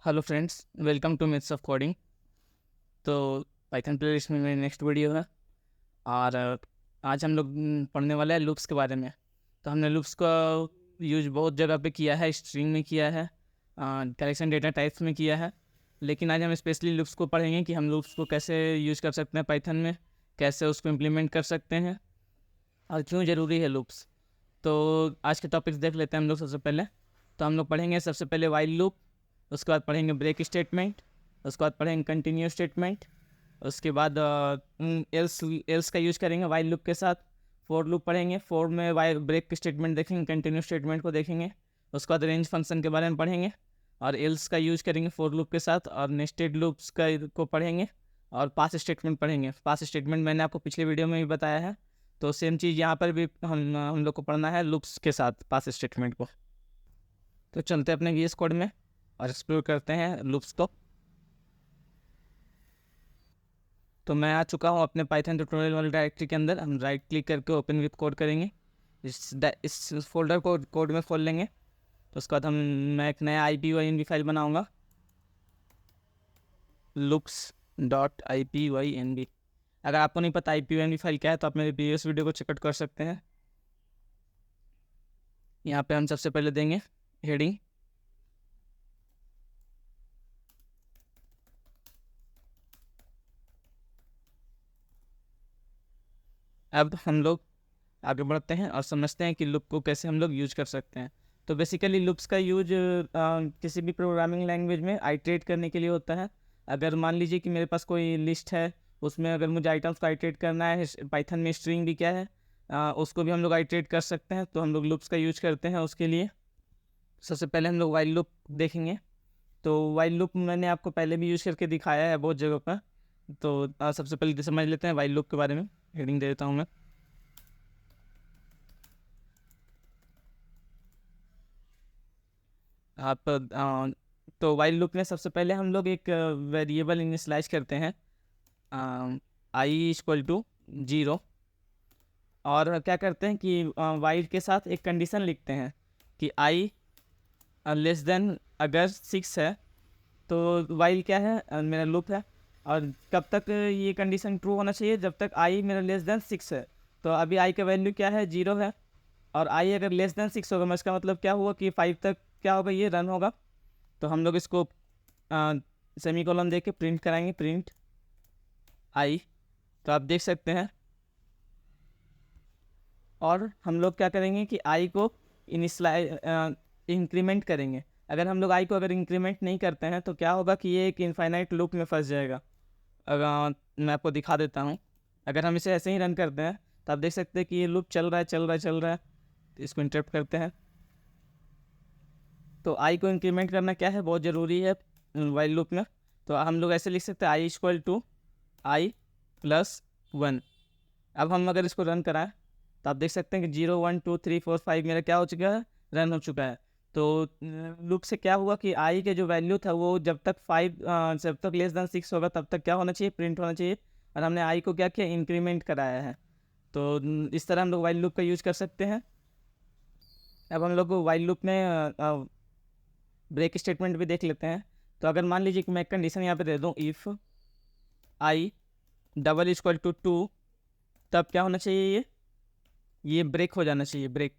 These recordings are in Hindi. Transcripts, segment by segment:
Hello friends, welcome to myths of coding. तो पाइथन प्लेलिस्ट में मेरी नेक्स्ट वीडियो है और आज हम लोग पढ़ने वाले हैं लूप्स के बारे में। तो हमने लूप्स का यूज बहुत जगह पे किया है, स्ट्रिंग में किया है, कलेक्शन डेटा टाइप्स में किया है, लेकिन आज हम स्पेशली लूप्स को पढ़ेंगे कि हम लूप्स को कैसे यूज कर सकते हैं पाइथन में, कैसे उसको इम्प्लीमेंट कर सकते हैं और क्यों ज़रूरी है लूप्स। तो आज के टॉपिक्स देख लेते हैं हम लोग। सबसे पहले तो हम लोग पढ़ेंगे सबसे पहले वाइल लूप, उसके बाद पढ़ेंगे ब्रेक स्टेटमेंट, उसके बाद पढ़ेंगे कंटिन्यू स्टेटमेंट, उसके बाद एल्स का यूज करेंगे वाइल लूप के साथ। फोर लूप पढ़ेंगे, फोर में वाइल ब्रेक स्टेटमेंट देखेंगे, कंटिन्यू स्टेटमेंट को देखेंगे, उसके बाद रेंज फंक्शन के बारे में पढ़ेंगे और एल्स का यूज करेंगे फोर लूप के साथ, और नेस्टेड लूप्स का को पढ़ेंगे और पास स्टेटमेंट पढ़ेंगे। पास स्टेटमेंट मैंने आपको पिछले वीडियो में भी बताया है, तो सेम चीज़ यहाँ पर भी हम लोग को पढ़ना है लूप्स के साथ पास स्टेटमेंट को। तो चलते हैं अपने VS कोड में और एक्सप्लोर करते हैं लूप्स को। तो मैं आ चुका हूँ अपने पाइथन ट्यूटोरियल वाली डायरेक्टरी के अंदर। हम राइट क्लिक करके ओपन विथ कोड करेंगे, इस फोल्डर को कोड में खोल लेंगे। तो उसके बाद मैं एक नया IPYNB फाइल बनाऊँगा, loops.ipynb। अगर आपको नहीं पता IPYNB फाइल क्या है तो आप मेरे प्रीवियस वीडियो को चेकआउट कर सकते हैं। यहाँ पे हम सबसे पहले देंगे हेडिंग, अब हम लोग आगे बढ़ते हैं और समझते हैं कि लूप को कैसे हम लोग यूज कर सकते हैं। तो बेसिकली लूप्स का यूज किसी भी प्रोग्रामिंग लैंग्वेज में आइटरेट करने के लिए होता है। अगर मान लीजिए कि मेरे पास कोई लिस्ट है, उसमें अगर मुझे आइटम्स को आइटरेट करना है, पाइथन में स्ट्रिंग भी क्या है, उसको भी हम लोग आइटरेट कर सकते हैं, तो हम लोग लूप्स का यूज करते हैं उसके लिए। सबसे पहले हम लोग वाइल लूप देखेंगे। तो वाइल लूप मैंने आपको पहले भी यूज करके दिखाया है बहुत जगह पर। तो सबसे पहले समझ लेते हैं वाइल लूप के बारे में। हेडिंग दे देता हूँ मैं। आप तो वाइल लूप में सबसे पहले हम लोग एक वेरिएबल इनिशियलाइज करते हैं, i=0, और क्या करते हैं कि वाइल के साथ एक कंडीशन लिखते हैं कि i लेस देन अगर 6 है, तो वाइल क्या है, मेरा लूप है, और कब तक ये कंडीशन ट्रू होना चाहिए, जब तक i मेरा लेस देन 6 है। तो अभी i का वैल्यू क्या है, 0 है, और i अगर लेस देन 6 होगा, मैं इसका मतलब क्या हुआ कि 5 तक क्या होगा, ये रन होगा। तो हम लोग इसको सेमी कॉलम दे के प्रिंट कराएंगे, प्रिंट आई। तो आप देख सकते हैं, और हम लोग क्या करेंगे कि आई को इंक्रीमेंट करेंगे। अगर हम लोग आई को अगर इंक्रीमेंट नहीं करते हैं तो क्या होगा कि ये एक इनफाइनाइट लूप में फंस जाएगा। अगर मैं आपको दिखा देता हूँ, अगर हम इसे ऐसे ही रन करते हैं तो आप देख सकते हैं कि ये लूप चल रहा है, चल रहा है, चल रहा है। तो इसको इंटरप्ट करते हैं। तो आई को इंक्रीमेंट करना क्या है, बहुत ज़रूरी है वाइल लूप में। तो हम लोग ऐसे लिख सकते हैं i=i+1। अब हम अगर इसको रन कराएं तो आप देख सकते हैं कि 0 1 2 3 4 5 मेरा क्या हो चुका है, रन हो चुका है। तो लूप से क्या हुआ कि आई के जो वैल्यू था वो जब तक जब तक लेस देन 6 होगा तब तक क्या होना चाहिए, प्रिंट होना चाहिए, और हमने आई को क्या किया, इंक्रीमेंट कराया है। तो इस तरह हम लोग वाइल लूप का यूज़ कर सकते हैं। अब हम लोग वाइल लूप में ब्रेक स्टेटमेंट भी देख लेते हैं। तो अगर मान लीजिए कि मैं एक कंडीशन यहाँ पे दे दूँ, इफ़ i=2, तब क्या होना चाहिए, ये ब्रेक हो जाना चाहिए, ब्रेक।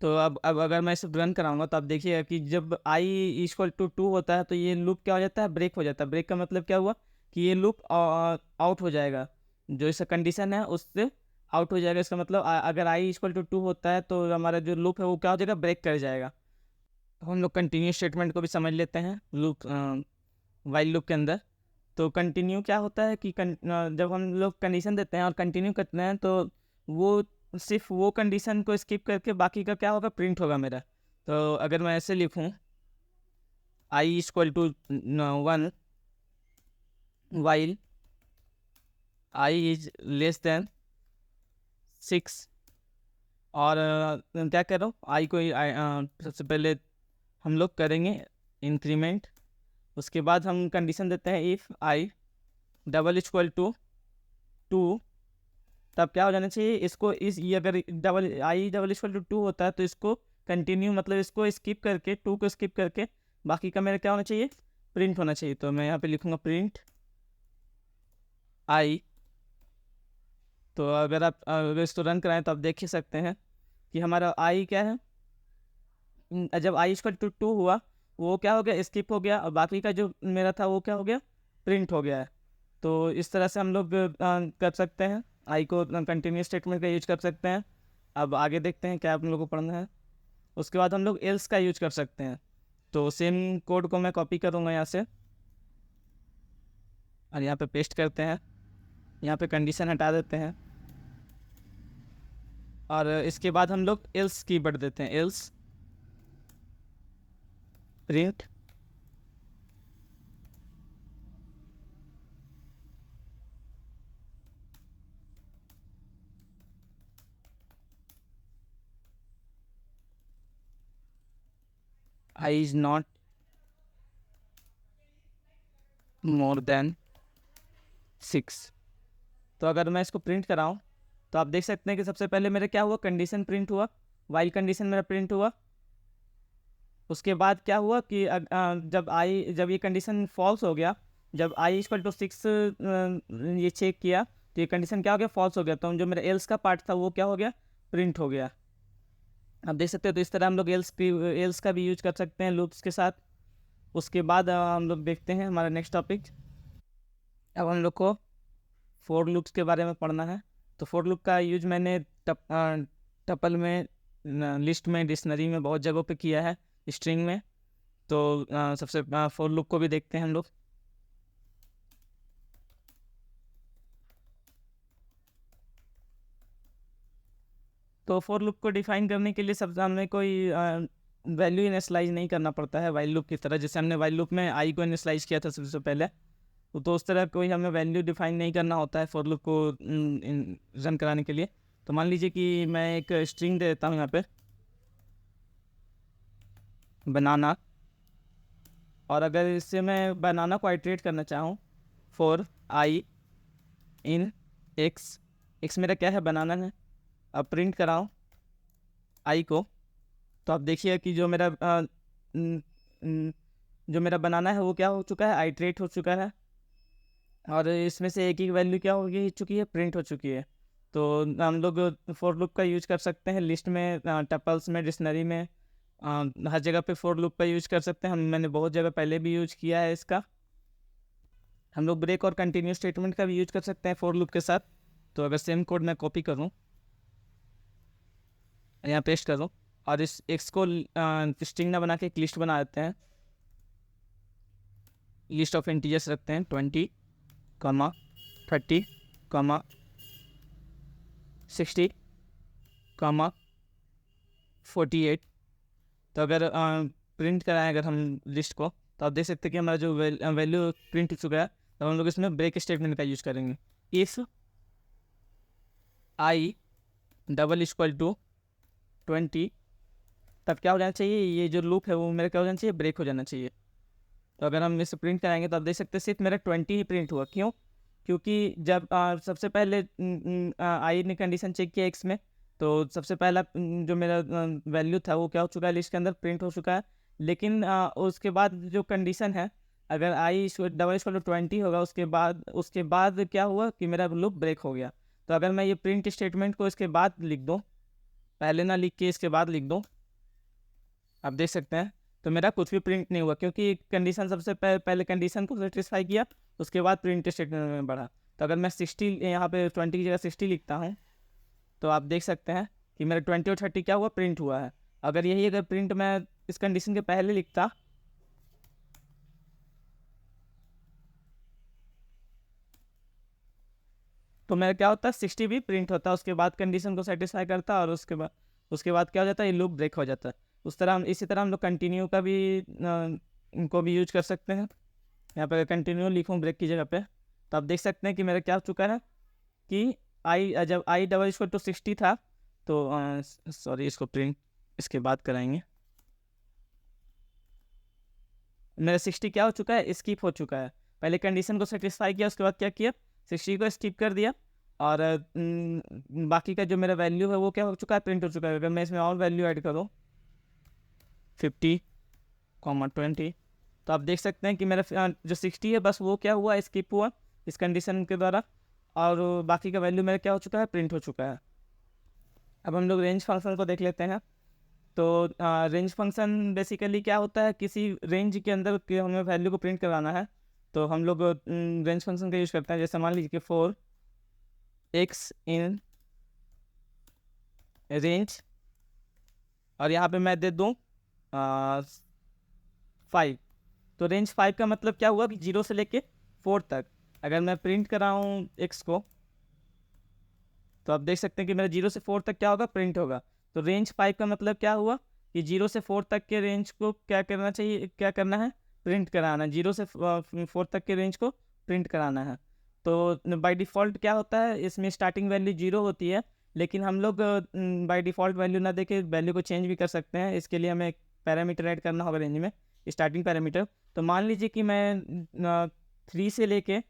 तो अब अगर मैं इसे रन कराऊंगा तो आप देखिएगा कि जब i=2 होता है तो ये लूप क्या हो जाता है, ब्रेक हो जाता है। ब्रेक का मतलब क्या हुआ कि ये लूप आउट हो जाएगा, जो इसका कंडीशन है उससे आउट हो जाएगा। इसका मतलब अगर i=2 होता है तो हमारा जो लूप है वो क्या हो जाएगा, ब्रेक कर जाएगा। हम लोग कंटिन्यू स्टेटमेंट को भी समझ लेते हैं लूप, वाइल लूप के अंदर। तो कंटिन्यू क्या होता है कि जब हम लोग कंडीशन देते हैं और कंटिन्यू करते हैं तो वो सिर्फ वो कंडीशन को स्किप करके बाकी का क्या होगा, प्रिंट होगा मेरा। तो अगर मैं ऐसे लिखूं i=1 वाइल i=6, और क्या कर रहा हूँ, आई को सबसे पहले हम लोग करेंगे इंक्रीमेंट। उसके बाद हम कंडीशन देते हैं इफ़ i=2, तब क्या हो जाना चाहिए, इसको ये अगर i=2 होता है तो इसको कंटिन्यू मतलब इसको स्किप करके, 2 को स्किप करके बाकी का मेरा क्या होना चाहिए, प्रिंट होना चाहिए। तो मैं यहाँ पे लिखूँगा प्रिंट आई। तो अगर इसको रन कराएं तो आप देख ही सकते हैं कि हमारा आई क्या है, जब आई इक्वल टू 2 हुआ वो क्या हो गया, स्किप हो गया, और बाकी का जो मेरा था वो क्या हो गया, प्रिंट हो गया है। तो इस तरह से हम लोग कर सकते हैं, आई को कंटिन्यूस स्टेटमेंट का यूज कर सकते हैं। अब आगे देखते हैं क्या आप लोगों को पढ़ना है। उसके बाद हम लोग एल्स का यूज कर सकते हैं। तो सेम कोड को मैं कॉपी करूँगा यहाँ से और यहाँ पे पेस्ट करते हैं। यहाँ पे कंडीशन हटा देते हैं और इसके बाद हम लोग एल्स कीवर्ड देते हैं, else print I is not more than 6। तो अगर मैं इसको प्रिंट कराऊँ तो आप देख सकते हैं कि सबसे पहले मेरा क्या हुआ, कंडीशन प्रिंट हुआ, वाइल कंडीशन मेरा प्रिंट हुआ। उसके बाद क्या हुआ कि जब ये कंडीशन फॉल्स हो गया, जब आई इक्वल टू 6 ये चेक किया तो ये कंडीशन क्या हो गया, फॉल्स हो गया। तो जो मेरा एल्स का पार्ट था वो क्या हो गया, प्रिंट हो गया। आप देख सकते हो। तो इस तरह हम लोग एल्स का भी यूज कर सकते हैं लूप्स के साथ। उसके बाद हम लोग देखते हैं हमारा नेक्स्ट टॉपिक। अब हम लोग को फोर लूप्स के बारे में पढ़ना है। तो फोर लूप का यूज मैंने टपल में, लिस्ट में, डिक्शनरी में बहुत जगहों पे किया है, स्ट्रिंग में। तो सबसे फोर लूप को भी देखते हैं हम लोग। तो फोर लूप को डिफाइन करने के लिए सबसे हमें कोई वैल्यू इनिशियलाइज नहीं करना पड़ता है वाइल लूप की तरह। जैसे हमने वाइल लूप में आई को इनिशियलाइज किया था सबसे पहले, तो उस तरह कोई हमें वैल्यू डिफाइन नहीं करना होता है फोर लूप को रन कराने के लिए। तो मान लीजिए कि मैं एक स्ट्रिंग दे देता हूँ यहाँ पे, बनाना, और अगर इससे मैं बनाना को आइटरेट करना चाहूँ, for I in x, x मेरा क्या है, बनाना है। अब प्रिंट कराऊँ आई को, तो आप देखिए कि जो मेरा बनाना है वो क्या हो चुका है, आइटरेट हो चुका है, और इसमें से एक ही वैल्यू क्या हो चुकी है, प्रिंट हो चुकी है। तो हम लोग फोर लूप का यूज कर सकते हैं लिस्ट में, टपल्स में, डिक्शनरी में, हर जगह पे फोर लूप का यूज कर सकते हैं। मैंने बहुत जगह पहले भी यूज किया है इसका। हम लोग ब्रेक और कंटिन्यू स्टेटमेंट का भी यूज कर सकते हैं फोर लूप के साथ। तो अगर सेम कोड मैं कॉपी करूँ, यहाँ पेस्ट करूँ, और इस एक्स को स्ट्रिंग ना बना के एक लिस्ट बना देते हैं, लिस्ट ऑफ इंटीजर्स रखते हैं 20, 30, 60, 48। तो अगर प्रिंट कराएं अगर हम लिस्ट को, तो आप देख सकते हैं कि हमारा जो वैल्यू प्रिंट हो चुका है। तो हम लोग इसमें ब्रेक स्टेटमेंट का यूज करेंगे। If i double equal to 20, तब क्या हो जाना चाहिए, ये जो लूप है वो मेरा क्या हो जाना चाहिए, ब्रेक हो जाना चाहिए। तो अगर हम इसे प्रिंट कराएंगे तो आप देख सकते हैं सिर्फ मेरा 20 ही प्रिंट हुआ। क्यों? क्योंकि जब सबसे पहले आई ने कंडीशन चेक किया एक्स में, तो सबसे पहला जो मेरा वैल्यू था वो क्या हो चुका है, लिस्ट के अंदर प्रिंट हो चुका है। लेकिन उसके बाद जो कंडीशन है, अगर आई डबल इक्वल टू 20 होगा, उसके बाद क्या हुआ कि मेरा लूप ब्रेक हो गया। तो अगर मैं ये प्रिंट स्टेटमेंट को इसके बाद लिख दूँ, पहले ना लिख के इसके बाद लिख दूँ, आप देख सकते हैं तो मेरा कुछ भी प्रिंट नहीं हुआ, क्योंकि कंडीशन सबसे पहले कंडीशन को सेटिस्फाई किया, उसके बाद प्रिंट स्टेटमेंट में बढ़ा। तो अगर मैं 60 यहाँ पे 20 की जगह 60 लिखता हूँ, तो आप देख सकते हैं कि मेरा 20 और 30 क्या हुआ, प्रिंट हुआ है। अगर प्रिंट मैं इस कंडीशन के पहले लिखता, तो मेरा क्या होता है, 60 भी प्रिंट होता है, उसके बाद कंडीशन को सेटिस्फाई करता, और उसके बाद क्या हो जाता है, ये लूप ब्रेक हो जाता है। इसी तरह हम लोग कंटिन्यू का भी इनको भी यूज कर सकते हैं। यहाँ पर कंटिन्यू लिखूँ ब्रेक की जगह पे, तो आप देख सकते हैं कि मेरा क्या हो चुका है कि जब आई डबल इक्वल टू 60 था, तो सॉरी, इसको प्रिंट इसके बाद कराएंगे। मेरा 60 क्या हो चुका है, स्किप हो चुका है। पहले कंडीशन को सेटिस्फाई किया, उसके बाद क्या किया, 60 को स्किप कर दिया, और बाकी का जो मेरा वैल्यू है वो क्या हो चुका है, प्रिंट हो चुका है। अगर मैं इसमें और वैल्यू ऐड करूँ 50, 20, तो आप देख सकते हैं कि मेरा जो 60 है बस वो क्या हुआ, स्किप हुआ इस कंडीशन के द्वारा, और बाकी का वैल्यू मेरा क्या हो चुका है, प्रिंट हो चुका है। अब हम लोग रेंज फंक्शन को देख लेते हैं। तो रेंज फंक्शन बेसिकली क्या होता है, किसी रेंज के अंदर के हमें वैल्यू को प्रिंट कराना है तो हम लोग रेंज फंक्शन का यूज़ करते हैं। जैसे मान लीजिए कि 4x इन रेंज, और यहाँ पे मैं दे दूँ 5। तो रेंज 5 का मतलब क्या हुआ कि 0 से लेके 4 तक अगर मैं प्रिंट कराऊँ x को, तो आप देख सकते हैं कि मेरा 0 से 4 तक क्या होगा, प्रिंट होगा। तो रेंज 5 का मतलब क्या हुआ कि 0 से 4 तक के रेंज को क्या करना चाहिए, क्या करना है, प्रिंट कराना है। 0 से 4 तक के रेंज को प्रिंट कराना है। तो बाय डिफ़ॉल्ट क्या होता है, इसमें स्टार्टिंग वैल्यू 0 होती है, लेकिन हम लोग बाय डिफ़ॉल्ट वैल्यू ना देके वैल्यू को चेंज भी कर सकते हैं। इसके लिए हमें एक पैरामीटर ऐड करना होगा रेंज में, स्टार्टिंग पैरामीटर। तो मान लीजिए कि मैं 3 से लेके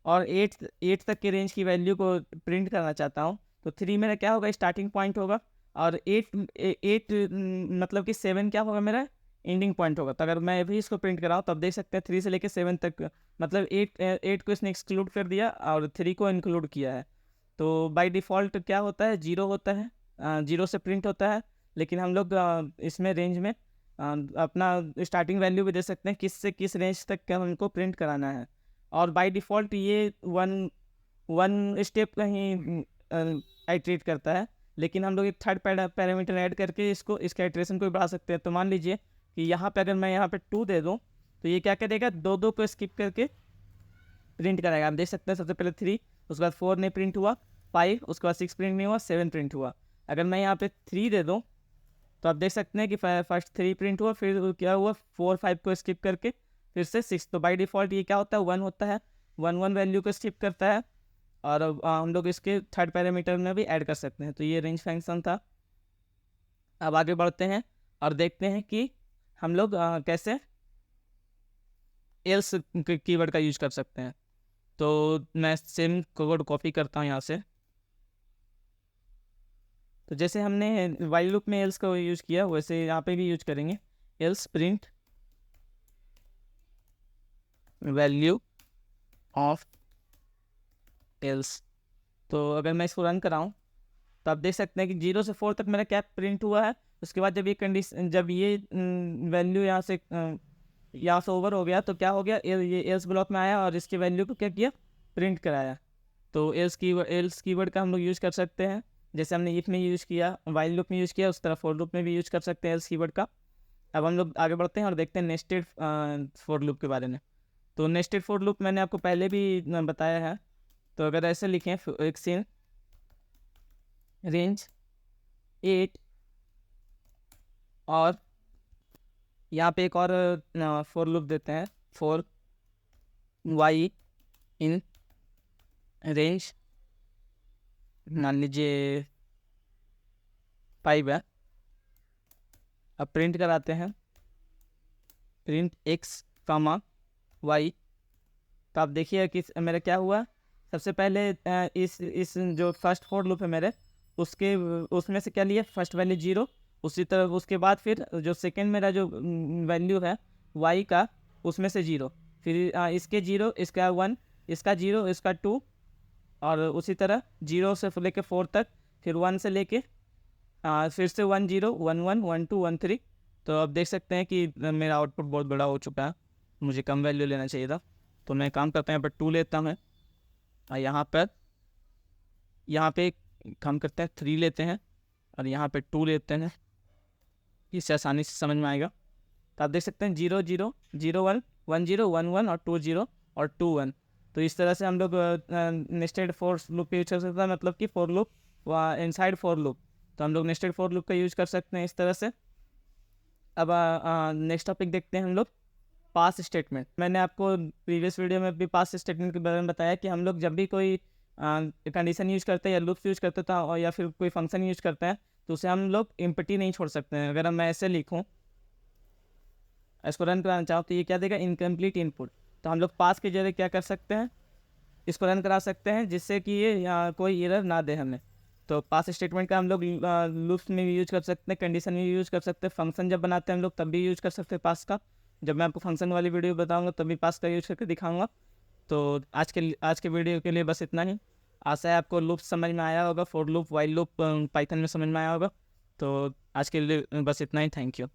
और 8 तक के रेंज की वैल्यू को प्रिंट करना चाहता हूँ। तो 3 मेरा क्या होगा, स्टार्टिंग पॉइंट होगा, और 8 मतलब कि 7 क्या होगा, मेरा एंडिंग पॉइंट होगा। तो अगर मैं भी इसको प्रिंट कराऊँ तो आप देख सकते हैं 3 से लेकर 7 तक, मतलब 8 को इसने एक्सक्लूड कर दिया और 3 को इंक्लूड किया है। तो बाय डिफ़ॉल्ट क्या होता है, 0 होता है, 0 से प्रिंट होता है। लेकिन हम लोग इसमें रेंज में अपना स्टार्टिंग वैल्यू भी दे सकते हैं, किस से किस रेंज तक का हमको प्रिंट कराना है। और बाय डिफ़ॉल्ट ये वन स्टेप का ही आइट्रेट करता है, लेकिन हम लोग एक थर्ड पैरामीटर ऐड करके इसका आइट्रेशन को भी बढ़ा सकते हैं। तो मान लीजिए कि यहाँ पे अगर मैं यहाँ पे 2 दे दूँ तो ये क्या करेगा, 2 को स्किप करके प्रिंट कराएगा। आप देख सकते हैं सबसे पहले 3, उसके बाद 4 नहीं प्रिंट हुआ, 5, उसके बाद 6 प्रिंट नहीं हुआ, 7 प्रिंट हुआ। अगर मैं यहाँ पे 3 दे दूँ तो आप देख सकते हैं कि फर्स्ट 3 प्रिंट हुआ, फिर क्या हुआ, 4 5 को स्किप करके फिर से 6। तो बाय डिफ़ॉल्ट ये क्या होता है, 1 होता है, 1 वैल्यू को स्किप करता है। और हम लोग इसके थर्ड पैरामीटर में भी ऐड कर सकते हैं। तो ये रेंज फंक्शन था। अब आगे बढ़ते हैं और देखते हैं कि हम लोग कैसे एल्स कीवर्ड का यूज कर सकते हैं। तो मैं सेम कोड कॉपी करता हूँ यहाँ से। तो जैसे हमने वाइल लूप में एल्स का यूज किया, वैसे यहाँ पे भी यूज करेंगे। Else print value of else. तो अगर मैं इसको रन कराऊँ तो आप देख सकते हैं कि 0 से 4 तक मेरा क्या प्रिंट हुआ है। उसके बाद जब ये कंडीशन, जब ये वैल्यू यहाँ से ओवर हो गया तो क्या हो गया, ये एल्स ब्लॉक में आया और इसकी वैल्यू को क्या किया, प्रिंट कराया। तो एल्स कीवर्ड का हम लोग यूज़ कर सकते हैं, जैसे हमने इफ में यूज़ किया, वाइल लूप में यूज़ किया, उस तरह फॉर लूप में भी यूज़ कर सकते हैं एल्स कीवर्ड का। अब हम लोग आगे बढ़ते हैं और देखते हैं नेस्टेड फॉर लूप के बारे में। तो नेस्टेड फॉर लूप मैंने आपको पहले भी बताया है। तो अगर ऐसे लिखें, एक सीन रेंज 8, और यहाँ पे एक और फॉर लूप देते हैं, फॉर वाई इन रेंज, मान लीजिए 5 है। अब प्रिंट कराते हैं, प्रिंट x कामा y। तो आप देखिए कि मेरा क्या हुआ, सबसे पहले इस जो फर्स्ट फॉर लूप है मेरे, उसमें से क्या लिया, फर्स्ट वैल्यू 0। उसी तरह उसके बाद फिर जो सेकंड मेरा जो वैल्यू है y का, उसमें से 0, फिर इसके 0, इसका 1, इसका 0, इसका 2, और उसी तरह 0 से लेके 4 तक, फिर 1 से लेके फिर से 1 0 1 1 1 2 1 3। तो अब देख सकते हैं कि मेरा आउटपुट बहुत बड़ा हो चुका है, मुझे कम वैल्यू लेना चाहिए था। तो मैं काम करता हूँ, यहाँ पर 2 लेता हूँ, और यहाँ पे काम करते हैं 3 लेते हैं, और यहाँ पे 2 लेते हैं, इससे आसानी से समझ में आएगा। तो आप देख सकते हैं 0 0 0 1 1 0 1 1 और 2 0 और 2 1। तो इस तरह से हम लोग नेस्टेड फॉर लूप यूज कर सकते हैं, मतलब कि for loop inside for loop. तो हम लोग नेस्टेड फॉर लूप का यूज कर सकते हैं इस तरह से। अब नेक्स्ट टॉपिक देखते हैं हम लोग, पास स्टेटमेंट। मैंने आपको प्रीवियस वीडियो में भी पास स्टेटमेंट के बारे में बताया कि हम लोग जब भी कोई कंडीशन यूज करते हैं या लूप्स यूज करते हैं और या फिर कोई फंक्शन यूज करते हैं, तो उसे हम लोग एम्प्टी नहीं छोड़ सकते हैं। अगर मैं ऐसे लिखूँ, इसको रन कराना चाहूँ, तो ये क्या देगा, इनकम्प्लीट इनपुट। तो हम लोग पास के जरिए क्या कर सकते हैं, इसको रन करा सकते हैं, जिससे कि ये कोई एरर ना दे हमें। तो पास स्टेटमेंट का हम लोग लूप्स में भी यूज कर सकते हैं, कंडीशन में भी यूज कर सकते हैं, फंक्शन जब बनाते हैं हम लोग तब भी यूज कर सकते हैं पास का। जब मैं आपको फंक्शन वाली वीडियो बताऊँगा तभी पास का यूज़ करके दिखाऊँगा। तो आज के वीडियो के लिए बस इतना ही। आशा है आपको लूप समझ में आया होगा, for loop, while loop Python में समझ में आया होगा। तो आज के लिए बस इतना ही। Thank you.